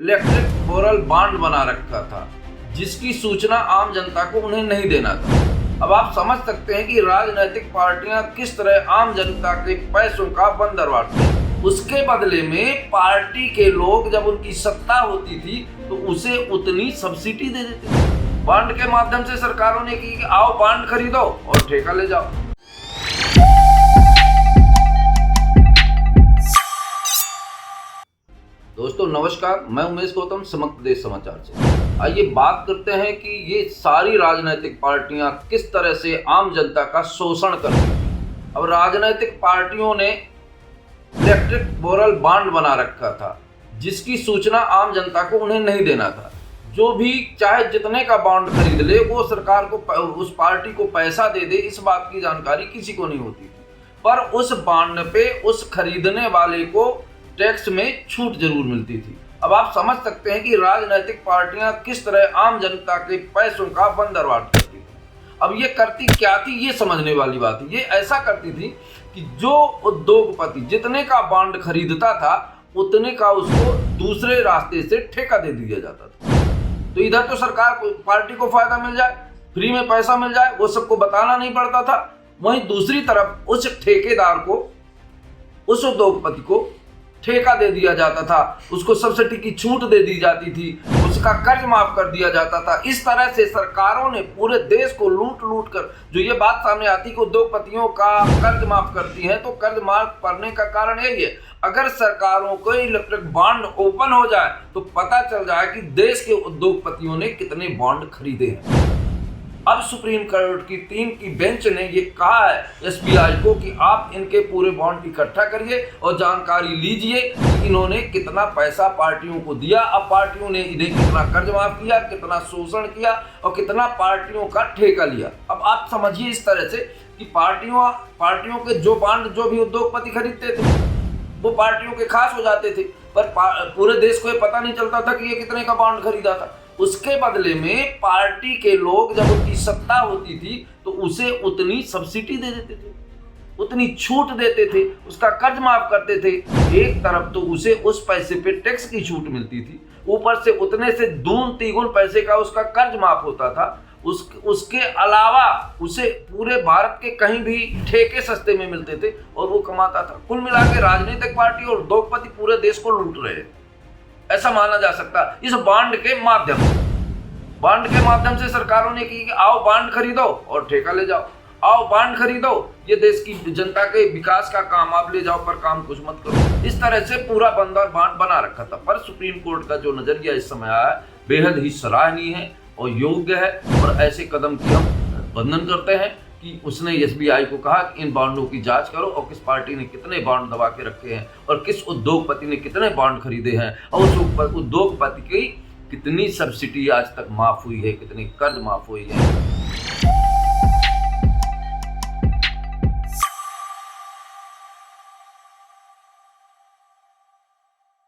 Electric बोरल bond बना रखा था, जिसकी सूचना आम जनता को उन्हें नहीं देना था। अब आप समझ सकते हैं कि राजनीतिक पार्टियां किस तरह आम जनता के पैसों का बंदर बांटती हैं। उसके बदले में पार्टी के लोग जब उनकी सत्ता होती थी तो उसे उतनी सब्सिडी दे देते थे। बॉन्ड के माध्यम से सरकारों ने की कि आओ बॉन्ड खरीदो और ठेका ले जाओ। दोस्तों नमस्कार, मैं उमेश गौतम, समग्र प्रदेश समाचार से। आइए बात करते हैं कि ये सारी राजनीतिक पार्टियां किस तरह से आम जनता का शोषण करती हैं। अब राजनीतिक पार्टियों ने इलेक्ट्रिक बोरल बॉन्ड बना रखा था, जिसकी सूचना आम जनता को उन्हें नहीं देना था। जो भी चाहे जितने का बॉन्ड खरीद ले, वो सरकार को, उस पार्टी को पैसा दे दे, इस बात की जानकारी किसी को नहीं होती थी। पर उस बॉन्ड पे उस खरीदने वाले को टैक्स में छूट जरूर मिलती थी। अब आप समझ सकते हैं कि राजनीतिक पार्टियां किस तरह आम जनता के पैसों का बंदरवाट करती थी। अब ये करती क्या थी, ये समझने वाली बात है। ये ऐसा करती थी कि जो उद्योगपति जितने का बॉन्ड खरीदता था उतने का उसको दूसरे रास्ते से ठेका दे दिया जाता था। तो इधर तो सरकार पार्टी को फायदा मिल जाए, फ्री में पैसा मिल जाए, वो सबको बताना नहीं पड़ता था। वहीं दूसरी तरफ उस ठेकेदार को, उस उद्योगपति को ठेका दे दिया जाता था, उसको सब्सिडी की छूट दे दी जाती थी, उसका कर्ज माफ कर दिया जाता था। इस तरह से सरकारों ने पूरे देश को लूट लूट कर, जो ये बात सामने आती कि उद्योगपतियों का कर्ज माफ करती है, तो कर्ज माफ करने का कारण यही है, अगर सरकारों को इलेक्ट्रिक बॉन्ड ओपन हो जाए तो पता चल जाए कि देश के उद्योगपतियों ने कितने बॉन्ड खरीदे हैं। अब सुप्रीम कोर्ट की टीम की बेंच ने ये कहा है एसबीआई को कि आप इनके पूरे बॉन्ड इकट्ठा करिए और जानकारी लीजिए कि इन्होंने कितना पैसा पार्टियों को दिया, अब पार्टियों ने इन्हें कितना कर्ज माफ किया, कितना शोषण किया और कितना पार्टियों का ठेका लिया। अब आप समझिए इस तरह से कि पार्टियों के जो बॉन्ड जो भी उद्योगपति खरीदते थे वो पार्टियों के खास हो जाते थे, पर पूरे देश को ये पता नहीं चलता था कि ये कितने का बॉन्ड खरीदा था। उसके बदले में पार्टी के लोग जब उनकी सत्ता होती थी तो उसे उतनी सब्सिडी दे देते थे, उतनी छूट देते थे, उसका कर्ज माफ करते थे। एक तरफ तो उसे उस पैसे पे टैक्स की छूट मिलती थी, ऊपर से उतने से दून तीगुन पैसे का उसका कर्ज माफ होता था। उसके अलावा उसे पूरे भारत के कहीं भी ठेके सस्ते में मिलते थे और वो कमाता था। कुल मिला के राजनीतिक पार्टी और उद्योगपति पूरे देश को लूट रहे हैं, ऐसा माना जा सकता है। इस बॉन्ड के माध्यम से सरकारों ने की कि आओ बॉन्ड खरीदो और ठेका ले जाओ, आओ बॉन्ड खरीदो, ये देश की जनता के विकास का काम आप ले जाओ, पर काम कुछ मत करो। इस तरह से पूरा बंदर बॉन्ड बना रखा था। पर सुप्रीम कोर्ट का जो नजरिया इस समय आया है बेहद ही सराहनीय है और योग्य है, और ऐसे कदम की हम वंदन करते हैं कि उसने एसबीआई को कहा कि इन बॉन्डों की जांच करो और किस पार्टी ने कितने बॉन्ड दबा के रखे हैं और किस उद्योगपति ने कितने बॉन्ड खरीदे हैं और उस उद्योगपति की कितनी सब्सिडी आज तक माफ हुई है, कितनी कर्ज माफ हुई है।